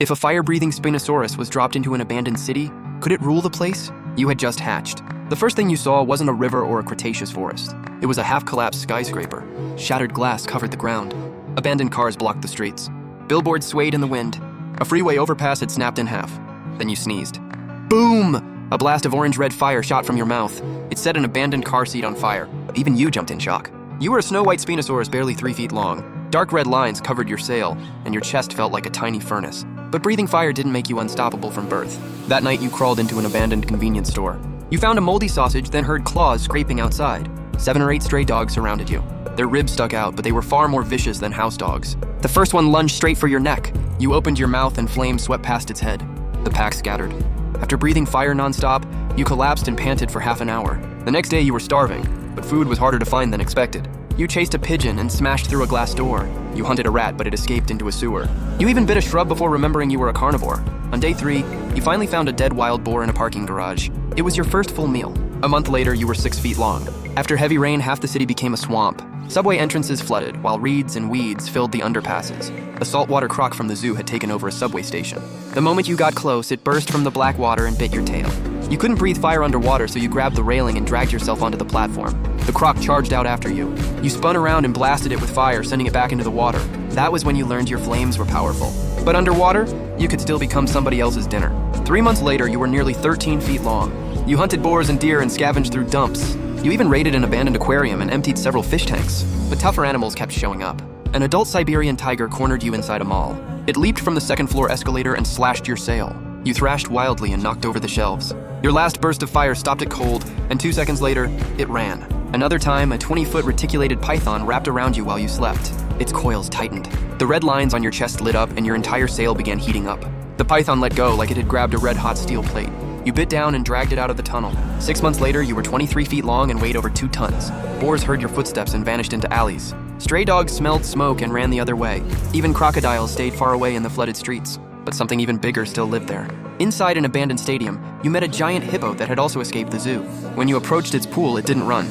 If a fire-breathing Spinosaurus was dropped into an abandoned city, could it rule the place? You had just hatched. The first thing you saw wasn't a river or a Cretaceous forest. It was a half-collapsed skyscraper. Shattered glass covered the ground. Abandoned cars blocked the streets. Billboards swayed in the wind. A freeway overpass had snapped in half. Then you sneezed. Boom! A blast of orange-red fire shot from your mouth. It set an abandoned car seat on fire. Even you jumped in shock. You were a snow-white Spinosaurus barely 3 feet long. Dark red lines covered your sail, and your chest felt like a tiny furnace. But breathing fire didn't make you unstoppable from birth. That night, you crawled into an abandoned convenience store. You found a moldy sausage, then heard claws scraping outside. 7 or 8 stray dogs surrounded you. Their ribs stuck out, but they were far more vicious than house dogs. The first one lunged straight for your neck. You opened your mouth and flames swept past its head. The pack scattered. After breathing fire nonstop, you collapsed and panted for half an hour. The next day, you were starving, but food was harder to find than expected. You chased a pigeon and smashed through a glass door. You hunted a rat, but it escaped into a sewer. You even bit a shrub before remembering you were a carnivore. On day 3, you finally found a dead wild boar in a parking garage. It was your first full meal. A month later, you were 6 feet long. After heavy rain, half the city became a swamp. Subway entrances flooded, while reeds and weeds filled the underpasses. A saltwater croc from the zoo had taken over a subway station. The moment you got close, it burst from the black water and bit your tail. You couldn't breathe fire underwater, so you grabbed the railing and dragged yourself onto the platform. The croc charged out after you. You spun around and blasted it with fire, sending it back into the water. That was when you learned your flames were powerful. But underwater, you could still become somebody else's dinner. 3 months later, you were nearly 13 feet long. You hunted boars and deer and scavenged through dumps. You even raided an abandoned aquarium and emptied several fish tanks. But tougher animals kept showing up. An adult Siberian tiger cornered you inside a mall. It leaped from the second-floor escalator and slashed your sail. You thrashed wildly and knocked over the shelves. Your last burst of fire stopped it cold, and 2 seconds later, it ran. Another time, a 20-foot reticulated python wrapped around you while you slept. Its coils tightened. The red lines on your chest lit up, and your entire sail began heating up. The python let go like it had grabbed a red-hot steel plate. You bit down and dragged it out of the tunnel. 6 months later, you were 23 feet long and weighed over 2 tons. Boars heard your footsteps and vanished into alleys. Stray dogs smelled smoke and ran the other way. Even crocodiles stayed far away in the flooded streets. But something even bigger still lived there. Inside an abandoned stadium, you met a giant hippo that had also escaped the zoo. When you approached its pool, it didn't run.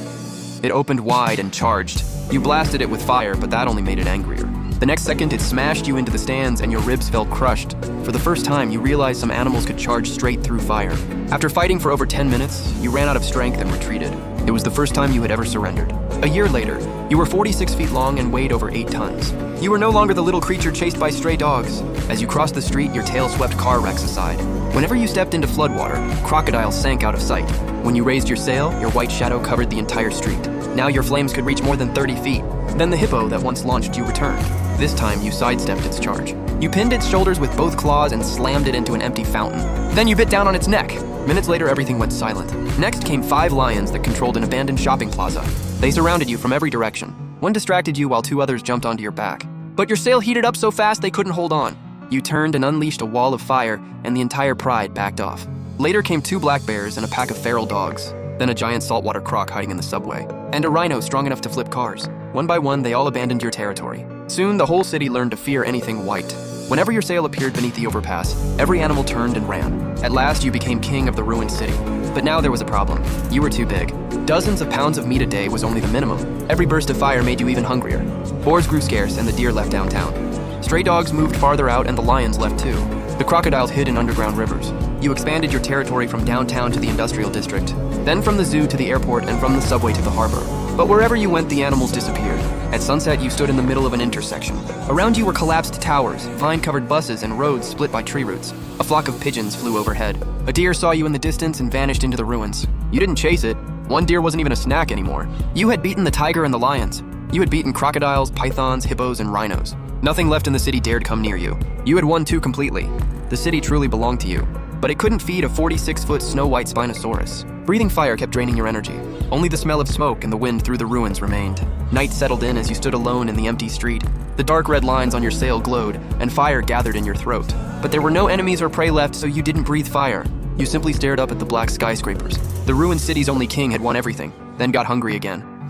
It opened wide and charged. You blasted it with fire, but that only made it angrier. The next second, it smashed you into the stands and your ribs felt crushed. For the first time, you realized some animals could charge straight through fire. After fighting for over 10 minutes, you ran out of strength and retreated. It was the first time you had ever surrendered. A year later, you were 46 feet long and weighed over 8 tons. You were no longer the little creature chased by stray dogs. As you crossed the street, your tail swept car wrecks aside. Whenever you stepped into floodwater, crocodiles sank out of sight. When you raised your sail, your white shadow covered the entire street. Now your flames could reach more than 30 feet. Then the hippo that once launched you returned. This time, you sidestepped its charge. You pinned its shoulders with both claws and slammed it into an empty fountain. Then you bit down on its neck. Minutes later, everything went silent. Next came 5 lions that controlled an abandoned shopping plaza. They surrounded you from every direction. One distracted you while 2 others jumped onto your back. But your sail heated up so fast they couldn't hold on. You turned and unleashed a wall of fire, and the entire pride backed off. Later came 2 black bears and a pack of feral dogs. Then a giant saltwater croc hiding in the subway. And a rhino strong enough to flip cars. One by one, they all abandoned your territory. Soon, the whole city learned to fear anything white. Whenever your sail appeared beneath the overpass, every animal turned and ran. At last, you became king of the ruined city. But now there was a problem. You were too big. Dozens of pounds of meat a day was only the minimum. Every burst of fire made you even hungrier. Boars grew scarce, and the deer left downtown. Stray dogs moved farther out, and the lions left too. The crocodiles hid in underground rivers. You expanded your territory from downtown to the industrial district, then from the zoo to the airport, and from the subway to the harbor. But wherever you went, the animals disappeared. At sunset, you stood in the middle of an intersection. Around you were collapsed towers, vine-covered buses, and roads split by tree roots. A flock of pigeons flew overhead. A deer saw you in the distance and vanished into the ruins. You didn't chase it. One deer wasn't even a snack anymore. You had beaten the tiger and the lions. You had beaten crocodiles, pythons, hippos, and rhinos. Nothing left in the city dared come near you. You had won too completely. The city truly belonged to you. But it couldn't feed a 46-foot snow-white Spinosaurus. Breathing fire kept draining your energy. Only the smell of smoke and the wind through the ruins remained. Night settled in as you stood alone in the empty street. The dark red lines on your sail glowed, and fire gathered in your throat. But there were no enemies or prey left, so you didn't breathe fire. You simply stared up at the black skyscrapers. The ruined city's only king had won everything, then got hungry again.